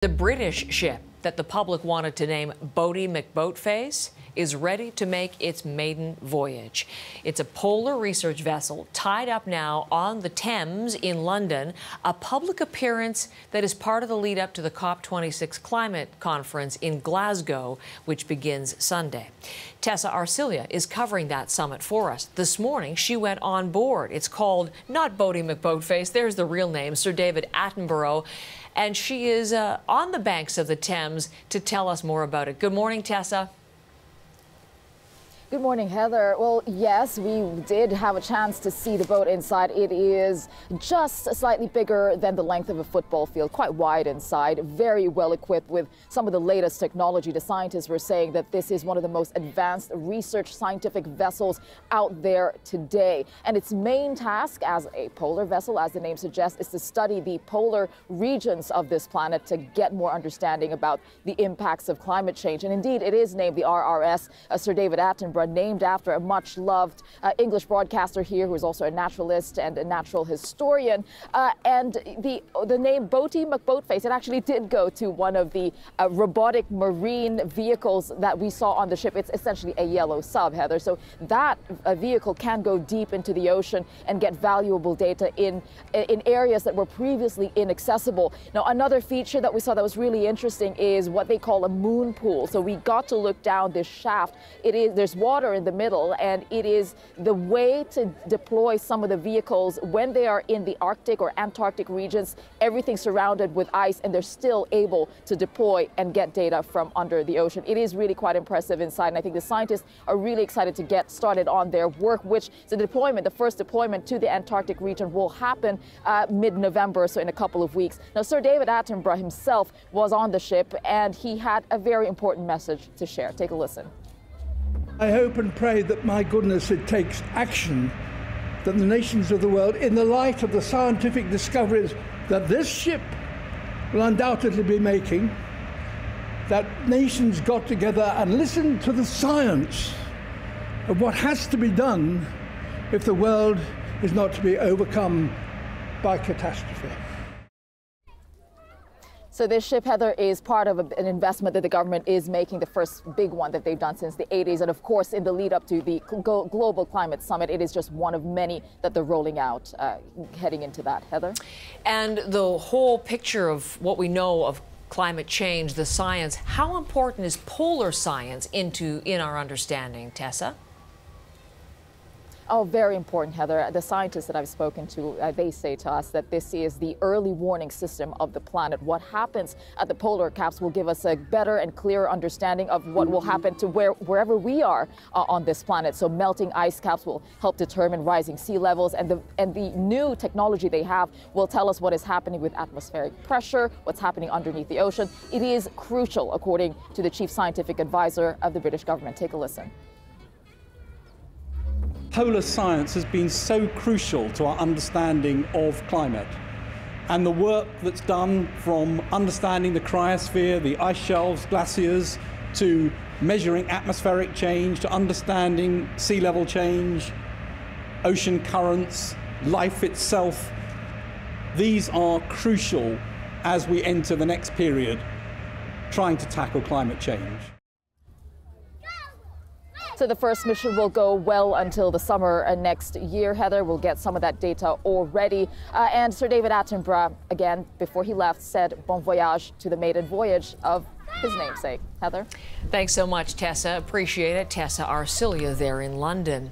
The British ship that the public wanted to name Boaty McBoatface is ready to make its maiden voyage. It's a polar research vessel tied up now on the Thames in London, a public appearance that is part of the lead up to the COP26 climate conference in Glasgow, which begins Sunday. Tessa Arcilia is covering that summit for us. This morning, she went on board. It's called not Boaty McBoatface, there's the real name, Sir David Attenborough. And she is on the banks of the Thames to tell us more about it. Good morning, Tessa. Good morning, Heather. Well, yes, we did have a chance to see the boat inside. It is just slightly bigger than the length of a football field, quite wide inside, very well equipped with some of the latest technology. The scientists were saying that this is one of the most advanced research scientific vessels out there today. And its main task as a polar vessel, as the name suggests, is to study the polar regions of this planet to get more understanding about the impacts of climate change. And indeed, it is named the RRS Sir David Attenborough, named after a much-loved English broadcaster here who is also a naturalist and a natural historian. And the name Boaty McBoatface, it actually did go to one of the robotic marine vehicles that we saw on the ship. It's essentially a yellow sub, Heather. So that vehicle can go deep into the ocean and get valuable data in areas that were previously inaccessible. Now, another feature that we saw that was really interesting is what they call a moon pool. So we got to look down this shaft. There's water in the middle, and it is the way to deploy some of the vehicles when they are in the Arctic or Antarctic regions, everything surrounded with ice, and they're still able to deploy and get data from under the ocean. It is really quite impressive inside, and I think the scientists are really excited to get started on their work, which the first deployment to the Antarctic region will happen mid-November, so in a couple of weeks. Now, Sir David Attenborough himself was on the ship, and he had a very important message to share. Take a listen. I hope and pray that, my goodness, it takes action, that the nations of the world, in the light of the scientific discoveries that this ship will undoubtedly be making, that nations got together and listened to the science of what has to be done if the world is not to be overcome by catastrophe. So this ship, Heather, is part of an investment that the government is making, the first big one that they've done since the 80s. And of course, in the lead up to the Global Climate Summit, it is just one of many that they're rolling out heading into that, Heather. And the whole picture of what we know of climate change, the science, how important is polar science in our understanding, Tessa? Oh, very important, Heather. The scientists that I've spoken to, they say to us that this is the early warning system of the planet. What happens at the polar caps will give us a better and clearer understanding of what will happen to wherever we are on this planet. So melting ice caps will help determine rising sea levels, and the new technology they have will tell us what is happening with atmospheric pressure, what's happening underneath the ocean. It is crucial, according to the chief scientific advisor of the British government. Take a listen. Polar science has been so crucial to our understanding of climate, and the work that's done from understanding the cryosphere, the ice shelves, glaciers, to measuring atmospheric change, to understanding sea level change, ocean currents, life itself. These are crucial as we enter the next period trying to tackle climate change. So the first mission will go well until the summer next year, Heather. We'll get some of that data already. And Sir David Attenborough, again, before he left, said bon voyage to the maiden voyage of his namesake. Heather? Thanks so much, Tessa. Appreciate it. Tessa Arcilia there in London.